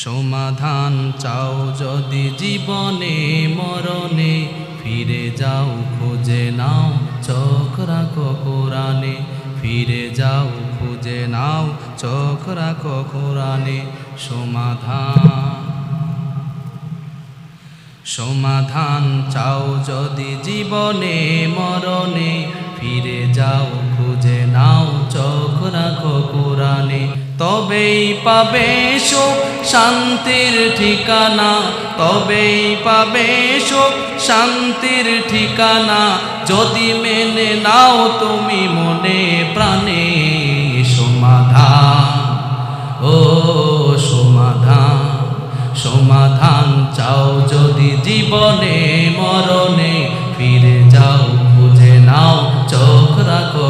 সমাধান চাও যদি জীবনে মরণে, ফিরে যাও খুঁজে নাও চোখ রাখো কোরআনে। ফিরে যাও খুঁজে নাও চোখ রাখো কোরআনে। সমাধান চাও যদি জীবনে মরণে, ফিরে যাও খুঁজে নাও চোখ রাখো কোরআনে। তবেই পাবে সুখ শান্তির ঠিকানা, তবেই পাবে সুখ শান্তির ঠিকানা, যদি মেনে নাও তুমি মনে প্রাণে। সমাধান, ও সমাধান, সমাধান চাও যদি জীবনে মরণে, ফিরে যাও খুঁজে নাও চোখ রাখো